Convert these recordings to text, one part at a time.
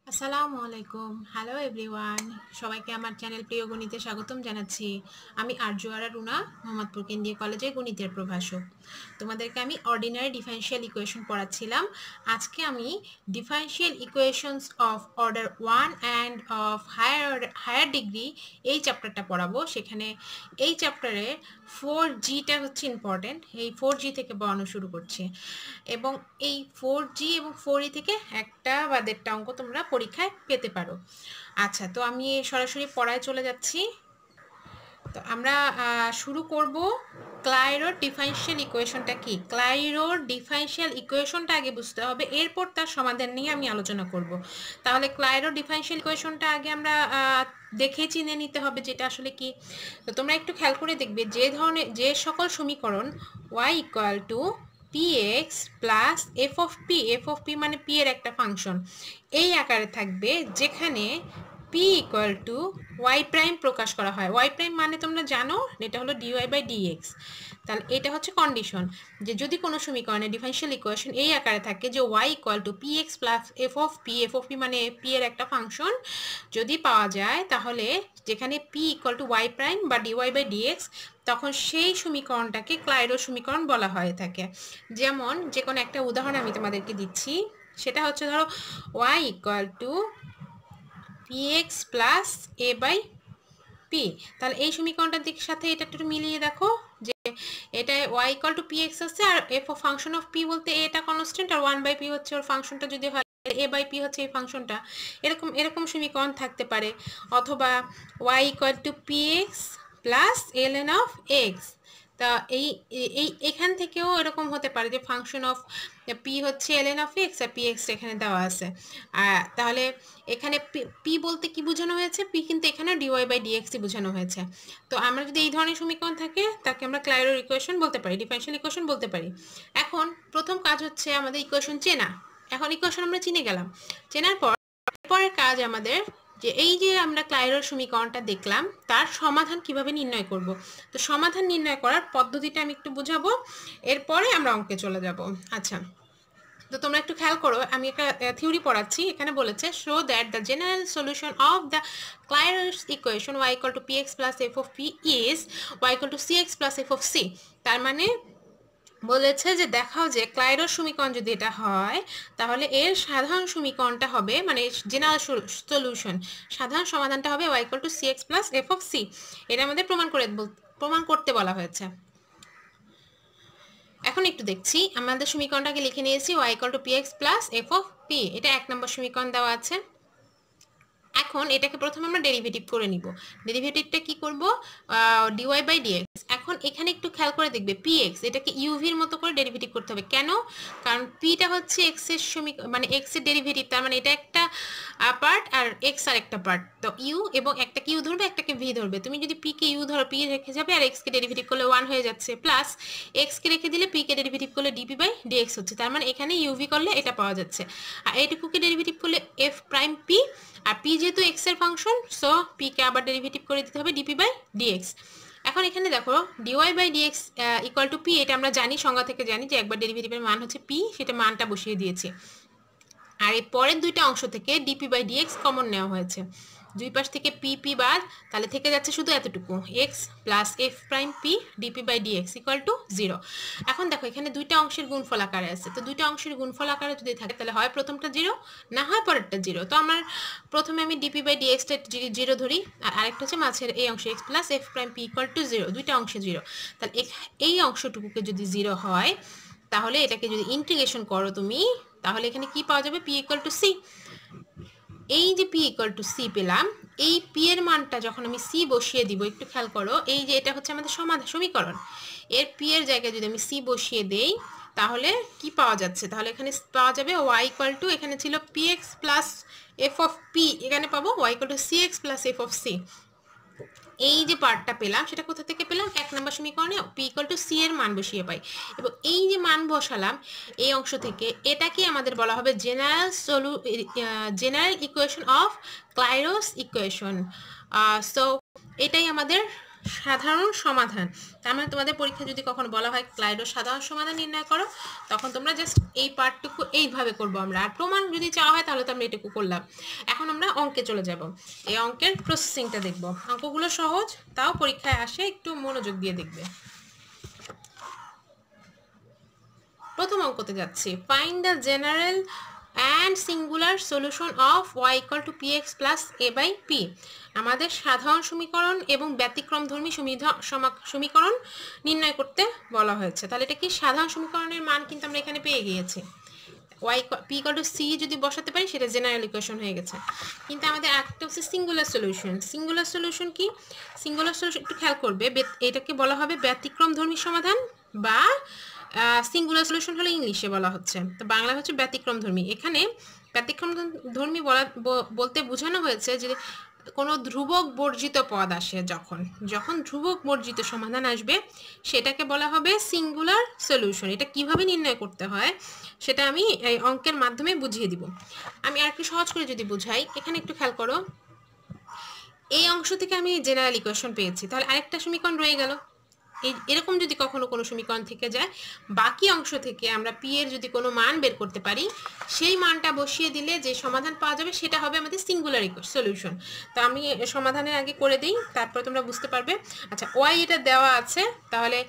আসসালামু আলাইকুম। Hello everyone. সবাইকে আমার চ্যানেল প্রিয় গণিতে স্বাগতম জানাচ্ছি। আমি আরজু আরা রুনা, মোহাম্মদপুর কেন্দ্রীয় কলেজের গণিতের প্রভাষক। তোমাদেরকে আমি অর্ডিনারি ডিফারেনশিয়াল ইকুয়েশন পড়াচ্ছিলাম। আজকে আমি differential equations of order 1 and of higher degree এই চ্যাপ্টারটা পড়াবো। সেখানে এই চ্যাপ্টারে 4Gটা হচ্ছে ইম্পর্টেন্ট। এই 4G থেকে পড়ানো শুরু করছি এবং এই 4G এবং 4E থেকে একটা বা দেড়টা অঙ্ক তোমরা পরীক্ষায় পেতে পারো। আচ্ছা, তো আমি সরাসরি পড়ায় চলে যাচ্ছি। তো আমরা শুরু করব। ক্লাইরোর ডিফারেনশিয়াল ইকুয়েশনটা কি? ক্লাইরোর ডিফারেনশিয়াল ইকুয়েশনটা আগে বুঝতে হবে, এরপর তার সমাধান নিয়ে আমি আলোচনা করব। তাহলে ক্লাইরোর ডিফারেনশিয়াল ইকুয়েশনটা আগে আমরা দেখে চিনে নিতে হবে যেটা আসলে কি। তো তোমরা একটু খেয়াল করে দেখবে যে সকল সমীকরণ y equal to px plus F of P মানে পি এর একটা ফাংশন এই আকারে থাকবে, যেখানে p equal to Y prime প্রকাশ করা হয়। ওয়াই প্রাইম মানে তোমরা জানো এটা হলো ডিওয়াই বাই ডিএক্স। তাহলে এটা হচ্ছে কন্ডিশন যে যদি কোনো সমীকরণে ডিফারেনশিয়াল ইকুয়েশন এই আকারে থাকে যে Y equal to P X plus F of P মানে পি এর একটা ফাংশন যদি পাওয়া যায়, তাহলে যেখানে p equal to Y prime বা ডিওয়াই বাই ডিএক্স, তখন সেই সমীকরণটাকে ক্লাইরো সমীকরণ বলা হয়ে থাকে। যেমন যে কোনো একটা উদাহরণ আমি তোমাদেরকে দিচ্ছি, সেটা হচ্ছে ধরো y equal to px plus a by p। তাহলে এই সমীকরণটার দিক সাথে এটা একটু মিলিয়ে দেখো যে এটা y ইকুয়াল টু px আছে আর f of function of p বলতে a এটা কনস্ট্যান্ট আর 1 বাই p হচ্ছে ওর ফাংশনটা, যদি হয় a বাই p হচ্ছে এই ফাংশনটা। এরকম এরকম সমীকরণ থাকতে পারে। অথবা y equal to px plus ln of x। তা এখান থেকেও এরকম হতে পারে যে ফাংশন অফ পি হচ্ছে ln অফ এক্স আর পি এক্স এখানে দেওয়া আছে। তাহলে এখানে পি বলতে কি বোঝানো হয়েছে? পি কিন্তু এখানে ডিওয়াই বাই ডিএক্সই বোঝানো হয়েছে। তো আমরা যদি এই ধরনের সমীকরণ থাকে তাকে আমরা ক্লাইরোর ইকুয়েশন বলতে পারি, ডিফারেনশিয়াল ইকুয়েশন বলতে পারি। এখন প্রথম কাজ হচ্ছে আমাদের ইকুয়েশন চেনা। এখন ইকুয়েশন আমরা চিনে গেলাম, চেনার পর এরপরের কাজ আমাদের যে এই যে আমরা ক্লাইরোর সমীকরণটা দেখলাম তার সমাধান কিভাবে নির্ণয় করব। তো সমাধান নির্ণয় করার পদ্ধতিটা আমি একটু বুঝাবো, এরপরে আমরা অঙ্কে চলে যাব। আচ্ছা, তো তোমরা একটু খেয়াল করো, আমি একটা থিওরি পড়াচ্ছি। এখানে বলেছে show that the general solution of the Clairaut's equation y equal to px plus f of p is y equal to cx plus f of c। তার মানে বলেছে যে দেখাও যে ক্লাইরোর সমীকরণ যদি এটা হয়, তাহলে এর সাধারণ সমীকরণটা হবে, মানে জেনারেল সলিউশন, সাধারণ সমাধানটা হবে y equal to cx plus f of c। এটা আমাদের প্রমাণ করতে বলা হয়েছে। এখন একটু দেখছি, আমাদের সমীকরণটাকে লিখে নিয়েছি y equal to px plus f of p, এটা 1 নম্বর সমীকরণ দেওয়া আছে। এখন এটাকে প্রথমে আমরা ডেরিভেটিভ করে নিব। ডেরিভেটিভটা কি করব? dy by dx। এখন এখানে একটু খেয়াল করে দেখবে px, এটাকে ইউভির মতো করে ডেরিভেটিভ করতে হবে। কেন? কারণ pটা হচ্ছে x এর মানে x এর ডেরিভেটিভ, তার মানে এটা একটা পার্ট আর x আর একটা পার্ট। তো u এবং একটাকে u ধরবে একটাকে v ধরবে। তুমি যদি p কে u ধরো p রেখে যাবে, আর x কে ডেরিভেটিভ করলে 1 হয়ে যাচ্ছে, প্লাস x কে রেখে দিলে p কে ডেরিভেটিভ করলে dp বাই dx হচ্ছে। তার মানে এখানে uv করলে এটা পাওয়া যাচ্ছে, আর এইটুকুকে ডেরিভেটিভ করলে f প্রাইম p, আর p যেহেতু x এর ফাংশন, সো p কে আবার ডেরিভেটিভ করে দিতে হবে dp বাই dx। এখন এখানে দেখো dy by dx equal to p, এটা আমরা জানি, সংজ্ঞা থেকে জানি যে একবার ডেরিভেটিভের মান হচ্ছে p, সেটা মানটা বসিয়ে দিয়েছি। আর এই পরের দুইটা অংশ থেকে dp বাই dx কমন নেওয়া হয়েছে, দুই পাশ থেকে p বাদ, তাহলে থেকে যাচ্ছে শুধু এতটুকু x plus f prime p dp by dx equal to 0। এখন দেখো এখানে দুইটা অংশের গুণফল আকারে আছে, তো দুইটা অংশের গুণফল আকারে যদি থাকে তাহলে হয় প্রথমটা 0, না হয় পরেরটা 0। তো আমার প্রথমে আমি dp বাই dx টা 0 ধরি, আর আরেকটা হচ্ছে মাঝের এই অংশ x plus f prime p equal to 0, দুইটা অংশে 0। তাহলে এই অংশটুকুকে যদি 0 হয়, তাহলে এটাকে যদি ইন্টিগ্রেশন করো তুমি, তাহলে এখানে কি পাওয়া যাবে? p equal to c। এই যে p ইকুয়াল টু c পেলাম, এই p এর মানটা যখন আমি c বসিয়ে দিব, একটু খেয়াল করো, এই যে এটা হচ্ছে আমাদের সমীকরণ, এর p এর জায়গায় যদি আমি c বসিয়ে দেই, তাহলে কি পাওয়া যাচ্ছে? তাহলে এখানে পাওয়া যাবে y ইকুয়াল টু, এখানে ছিল px plus f of p, এখানে পাবো y equal to cx plus f of c। এই যে পার্টটা পেলাম সেটা কোথা থেকে পেলাম? 1 নম্বর সমীকরণে p ইকুয়াল টু c এর মান বসিয়ে পাই, এবং এই যে মান বসালাম এই অংশ থেকে, এটাকে আমাদের বলা হবে general equation of Clairaut's equation. So এটাই আমাদের সাধারণ সমাধান। তার মানে তোমাদের পরীক্ষা যদি কখনো বলা হয় ক্লাইডোর সাধারণ সমাধান নির্ণয় করো, তখন তোমরা জাস্ট এই পার্টটুকু এইভাবে করবো আমরা। আর প্রমাণ যদি চাওয়া হয় তাহলে তো আমরা এটুকু করলাম। এখন আমরা অঙ্কে চলে যাব। এই অঙ্কের প্রসেসিংটা দেখব। অঙ্কগুলো সহজ, তাও পরীক্ষায় আসে, একটু মনোযোগ দিয়ে দেখবে। প্রথম অঙ্কতে যাচ্ছি। Find the general and singular solution of y equal to px plus a by p। আমাদের সাধারণ সমীকরণ এবং ব্যতিক্রমধর্মী সমীকরণ নির্ণয় করতে বলা হয়েছে। তাহলে এটা কি সাধারণ সমীকরণের মান কিন্তু আমরা এখানে পেয়ে গিয়েছি। p ইকুয়াল টু c যদি বসাতে পারি সেটা জেনারেল ইকুয়েশন হয়ে গেছে। কিন্তু আমাদের একটা হচ্ছে সিঙ্গুলার সলিউশন। সিঙ্গুলার সলিউশন কি? সিঙ্গুলার সলিউশন একটু খেয়াল করবে, এটাকে বলা হবে ব্যতিক্রমধর্মী সমাধান, বা সিঙ্গুলার সলিউশন হলে ইংলিশে বলা হচ্ছে, তো বাংলা হচ্ছে ব্যতিক্রমধর্মী। এখানে ব্যতিক্রমধর্মী বলতে বোঝানো হয়েছে যে কোনো ধ্রুবক বর্জিত পদ আসে, যখন ধ্রুবক বর্জিত সমাধান আসবে সেটাকে বলা হবে সিঙ্গুলার সলিউশন। এটা কিভাবে নির্ণয় করতে হয় সেটা আমি এই অঙ্কের মাধ্যমে বুঝিয়ে দিব। আমি আর একটু সহজ করে যদি বুঝাই, এখানে একটু খেয়াল করো, এই অংশ থেকে আমি জেনারেল ইকুয়েশন পেয়েছি, তাহলে আরেকটা সমীকরণ রয়ে গেল। এরকম যদি কখনো কোনো সমীকরণ থেকে যায়, বাকি অংশ থেকে আমরা পি এর যদি কোনো মান বের করতে পারি, সেই মানটা বসিয়ে দিলে যে সমাধান পাওয়া যাবে সেটা হবে আমাদের সিঙ্গুলার সলিউশন। তো আমি সমাধানের আগে করে দিই, তারপর তোমরা বুঝতে পারবে। আচ্ছা, ওয়াই এটা দেওয়া আছে, তাহলে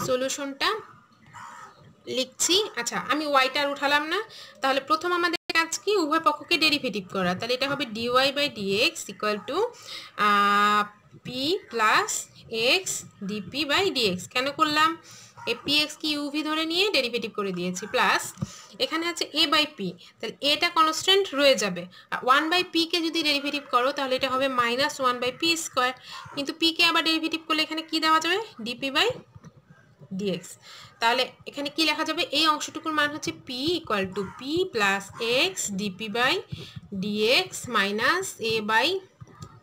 সলিউশনটা লিখছি। আচ্ছা, আমি ওয়াইটা আর উঠালাম না, তাহলে প্রথম আমাদের কাজ কি, উভয় পক্ষকে ডেরিভেটিভ করা। তাহলে এটা হবে D Y by D X equal to P plus X D P by D X. কেন করলাম? এই পি এক্স কি ইউভি ধরে নিয়ে ডেরিভেটিভ করে দিয়েছি, প্লাস এখানে আছে এ বাই পি, তাহলে এটা কনস্ট্যান্ট রয়ে যাবে। আর ওয়ান বাই পিকে যদি ডেরিভেটিভ করো তাহলে এটা হবে minus one by P square, কিন্তু পিকে আবার ডেরিভেটিভ করলে এখানে কি দেওয়া যাবে, ডিপি বাই ডিএক্স। তাহলে এখানে কি লেখা যাবে, এই অংশটুকুর মান হচ্ছে P equal to P plus X D P by D X minus A by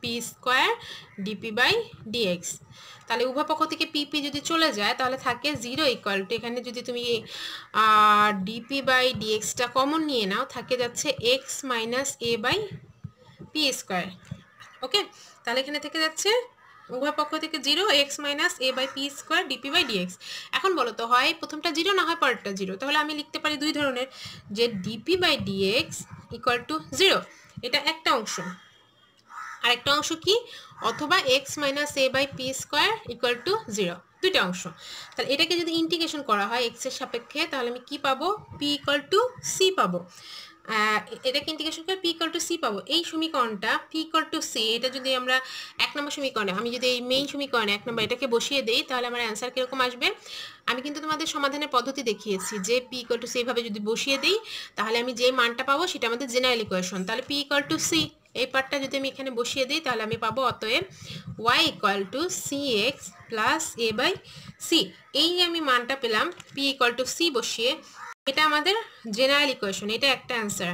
P square DP by D X. তাহলে উভয় পক্ষ থেকে পি যদি চলে যায় তাহলে থাকে জিরো ইকুয়াল টু, এখানে যদি তুমি ডিপি বাই ডিএক্সটা কমন নিয়ে নাও, থাকে যাচ্ছে X minus A by P square. Okay, তাহলে এখানে থেকে যাচ্ছে উভয় পক্ষ থেকে zero, X minus A by P square DP by DX. এখন বলো তো, হয় প্রথমটা জিরো না হয় পরেরটা জিরো, তাহলে আমি লিখতে পারি দুই ধরনের, যে D P by D X equal to zero, এটা একটা অংশ। আরেকটা অংশ কি, অথবা X minus A by P square equal to zero, দুইটা অংশ। তাহলে এটাকে যদি ইন্টিগ্রেশন করা হয় এক্সের সাপেক্ষে, তাহলে আমি কি পাবো, পি ইকুয়াল টু সি পাবো। এটাকে ইন্টিগ্রেশন করে পি ইকুয়াল টু সি পাবো। এই সমীকরণটা পি ইকুয়াল টু সি, এটা যদি আমরা এক নম্বর সমীকরণে, আমি যদি এই মেইন সমীকরণে এক নম্বর এটাকে বসিয়ে দিই, তাহলে আমার অ্যান্সার কীরকম আসবে। আমি কিন্তু তোমাদের সমাধানের পদ্ধতি দেখিয়েছি যে পি ইকুয়াল টু সি এইভাবে যদি বসিয়ে দিই, তাহলে আমি যে মানটা পাবো সেটা আমাদের জেনারেল ইকুয়েশন। তাহলে পি ইকুয়াল টু সি, এই পার্টটা যদি আমি এখানে বসিয়ে দিই, তাহলে আমি পাবো অতএব Y equal to C X plus A by C. এই যে আমি মানটা পেলাম পি ইকুয়াল টু সি বসিয়ে, এটা আমাদের জেনারেল ইকুয়েশন, এটা একটা অ্যান্সার।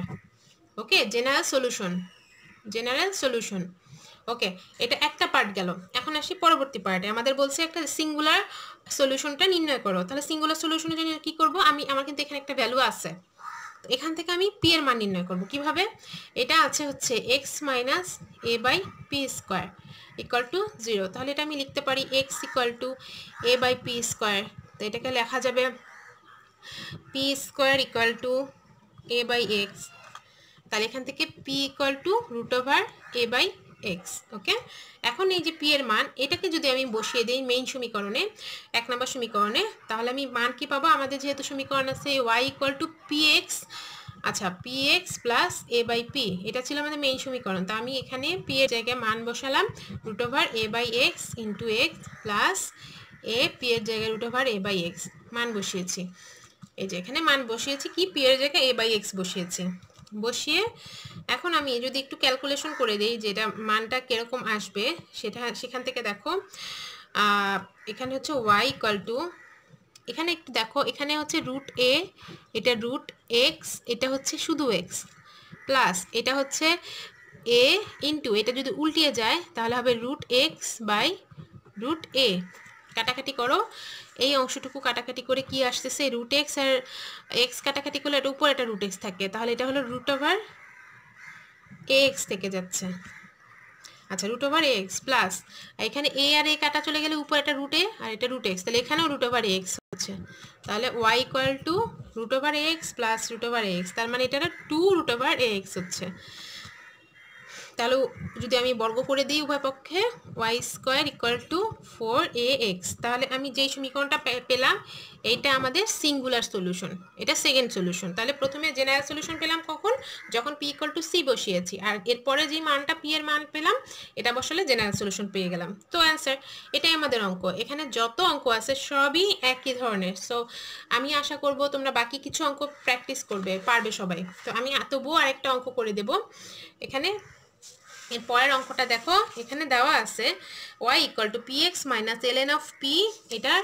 ওকে, জেনারেল সলিউশন। ওকে, এটা একটা পার্ট গেল। এখন আসি পরবর্তী পার্টে, আমাদের বলছে একটা সিঙ্গুলার সলিউশনটা নির্ণয় করো। তাহলে সিঙ্গুলার সলিউশনের জন্য কি করব, আমার কিন্তু এখানে একটা ভ্যালু আছে, তো এখান থেকে আমি পি এর মান নির্ণয় করব কিভাবে। এটা আছে হচ্ছে X minus A by P square equal to zero, তাহলে এটা আমি লিখতে পারি X equal to A by P square. তো এটাকে লেখা যাবে P square equal to A by X. তাহলে এখান থেকে P equal to root over A by X. Okay, এখন এই যে পি এর মান, এটাকে যদি আমি বসিয়ে দিই মেইন সমীকরণে, এক নম্বর সমীকরণে, তাহলে আমি মান কি পাবো, আমাদের যেহেতু সমীকরণ আছে Y equal to P X, আচ্ছা P X plus A by P, এটা ছিল আমাদের মেইন সমীকরণ। তো আমি এখানে পি এর জায়গায় মান বসালাম root over A by X into X plus A, P এর জায়গায় root over A by X মান বসিয়েছি। এই যে এখানে মান বসিয়েছি কি, পি এর জায়গায় এ বাই এক্স বসিয়েছি। বসিয়ে এখন আমি যদি একটু ক্যালকুলেশন করে দিই যে এটা মানটা কীরকম আসবে, সেখান থেকে দেখো এখানে হচ্ছে ওয়াই ইকুয়াল টু, এখানে একটু দেখো, এখানে হচ্ছে রুট এ, এটা রুট এক্স, এটা হচ্ছে শুধু এক্স, প্লাস এটা হচ্ছে এ ইন্টু, এটা যদি উল্টিয়ে যায় তাহলে হবে রুট এক্স বাই রুট এ। কাটাকাটি করো, এই অংশটুকু কাটাকাটি করে কি আসতেছে, রুট এক্স আর এক্স কাটাকাটি করলে এটা উপরে একটা রুট এক্স থাকে, তাহলে এটা হলো রুট ওভার এ এক্স থেকে যাচ্ছে। আচ্ছা রুট ওভার এক্স প্লাস এখানে এ আর এ কাটা চলে গেলে উপরে একটা রুট এ আর এটা রুট এক্স, তাহলে এখানেও রুট ওভার এক্স হচ্ছে, তাহলে Y equal to root over X plus root over X, তার মানে এটা 2 রুট ওভার এক্স হচ্ছে। তাহলে যদি আমি বর্গ করে দিই উভয় পক্ষে Y square equal two 4ax, তাহলে আমি যেই সমীকরণটা পেলাম এইটা আমাদের সিঙ্গুলার সলিউশন, এটা সেকেন্ড সলিউশন। তাহলে প্রথমে জেনারেল সলিউশন পেলাম কখন, যখন p ইকুয়াল টু c বসিয়েছি, আর এরপরে যে মানটা p এর মান পেলাম এটা বসালে জেনারেল সলিউশন পেয়ে গেলাম। তো অ্যান্সার এটাই আমাদের অঙ্ক। এখানে যত অঙ্ক আছে সবই একই ধরনের। সো আমি আশা করব তোমরা বাকি কিছু অঙ্ক প্র্যাকটিস করবে, পারবে সবাই। তো আমি তবুও আরেকটা অঙ্ক করে দেব। এখানে এর পরের অঙ্কটা দেখো, এখানে দেওয়া আছে y equal to px minus ln of p, এটার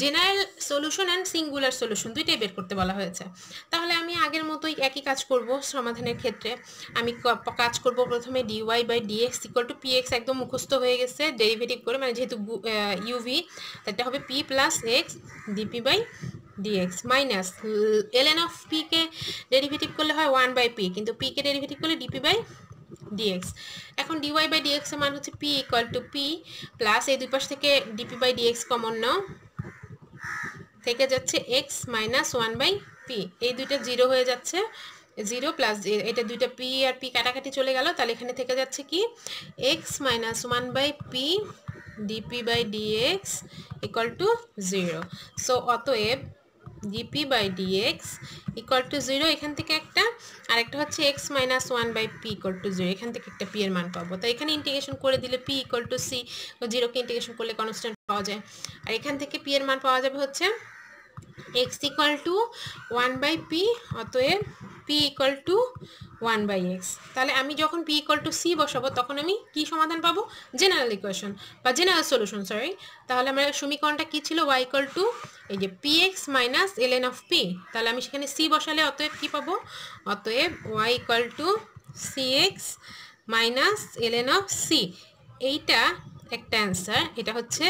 general solution and singular solution দুইটাই বের করতে বলা হয়েছে। তাহলে আমি আগের মতোই একই কাজ করব সমাধানের ক্ষেত্রে। আমি কাজ করব প্রথমে dy by dx equal to px, একদম মুখস্থ হয়ে গেছে ডেরিভেটিভ করে, মানে যেহেতু uv এটা হবে p plus x dp by dx minus ln of p কে ডেরিভেটিভ করলে হয় 1 বাই p, কিন্তু p কে ডেরিভেটিভ করলে dp বাই dx। এখন dy বাই dx এর মান হচ্ছে p equal to p plus এই দুই পাশ থেকে dp বাই dx কমন নাও, থেকে যাচ্ছে x মাইনাস 1 বাই p, এই দুইটা জিরো হয়ে যাচ্ছে, জিরো প্লাস এটা দুইটা p আর p কাটাকাটি চলে গেল, তাহলে এখানে থেকে যাচ্ছে কি x minus 1 by p dp by dx equal to 0। So অতএব dp by dx equal to 0, এখান থেকে একটা, আর একটা হচ্ছে x minus 1 by p equal to 0, এখান থেকে একটা p এর মান পাবো। তো এখানে ইন্টিগ্রেশন করে দিলে p ইকুয়াল টু c, 0কে ইন্টিগ্রেশন করলে কনস্ট্যান্ট পাওয়া যায়, আর এখান থেকে p এর মান পাওয়া যাবে হচ্ছে x equal to 1 by p, অতএব p equal to 1 by x। তাহলে আমি যখন p ইকুয়াল টু c বসাবো তখন আমি কি সমাধান পাবো, জেনারেল ইকুয়েশন বা জেনারেল সলিউশন, সরি। তাহলে আমার সমীকরণটা কি ছিল, y ইকুয়াল টু এই যে px minus ln of p, তাহলে আমি সেখানে c বসালে অতএব কি পাবো, অতএব y equal to cx minus ln of c, এইটা একটা অ্যান্সার, এটা হচ্ছে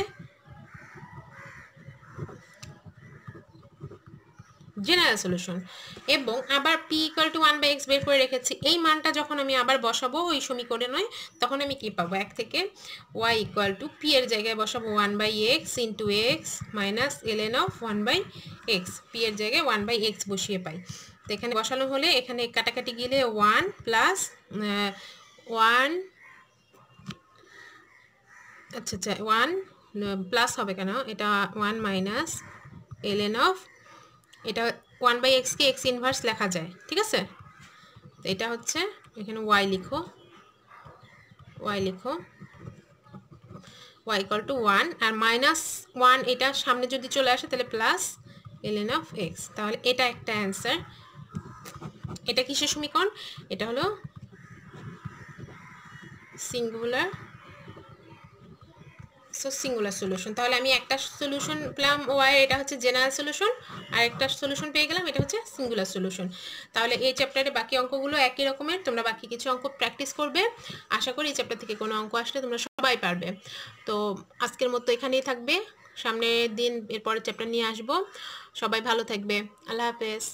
জেনারেল সলিউশন। এবং আবার p equal to 1 by x বের করে রেখেছি, এই মানটা যখন আমি আবার বসাবো ওই সমীকরণে, তখন আমি কি পাবো, এক থেকে y ইকুয়াল টু p এর জায়গায় বসাবো 1 by x into x minus ln of 1 by x, p এর জায়গায় 1 বাই x বসিয়ে পাই। তো এখানে বসানো হলে এখানে কাটাকাটি গেলে 1 প্লাস 1, আচ্ছা আচ্ছা 1 প্লাস হবে কেন, এটা 1 মাইনাস ln অফ, এটা 1 বাই x কে x ইনভার্স লেখা যায়, ঠিক আছে। তো এটা হচ্ছে এখানে y লিখো, y ইকুয়াল টু 1 আর মাইনাস 1, এটা সামনে যদি চলে আসে তাহলে প্লাস ln অফ x, তাহলে এটা একটা অ্যান্সার। এটা কিসের সমীকরণ, এটা হলো সিঙ্গুলার, সো সিঙ্গুলার সলিউশন। তাহলে আমি একটা সলিউশন পেলাম y, এটা হচ্ছে জেনারেল সলিউশন, আর একটা সলিউশন পেয়ে গেলাম, এটা হচ্ছে সিঙ্গুলার সলিউশন। তাহলে এই চ্যাপ্টারে বাকি অঙ্কগুলো একই রকমের, তোমরা বাকি কিছু অঙ্ক প্র্যাকটিস করবে। আশা করি এই চ্যাপ্টার থেকে কোনো অঙ্ক আসলে তোমরা সবাই পারবে। তো আজকের মতো এখানেই থাকবে, সামনের দিন এরপরের চ্যাপ্টার নিয়ে আসবো। সবাই ভালো থাকবে, আল্লাহ হাফেজ।